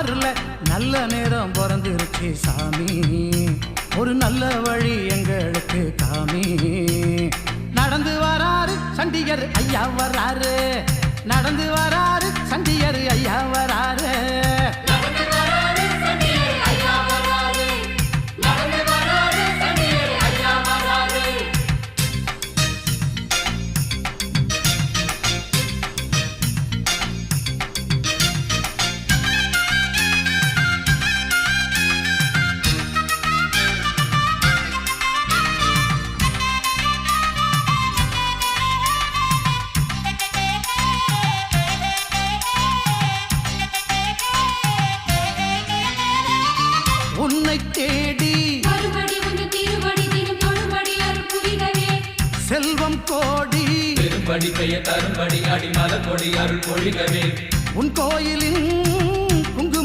ஆறுல நல்ல நேரம் பிறந்திருச்சு சாமி, ஒரு நல்ல வழி எங்களுக்கு காமி. நடந்து வராரு சண்டிகர் ஐயா வராரு, நடந்து வராரு சண்டிகர் ஐயா வராரு. உன்னை தேடி செல்வம் கோடி பெரும்படி பெய்ய தரும்படி அடிமல கொடி அருள் பொழிகவே உன் கோயிலின்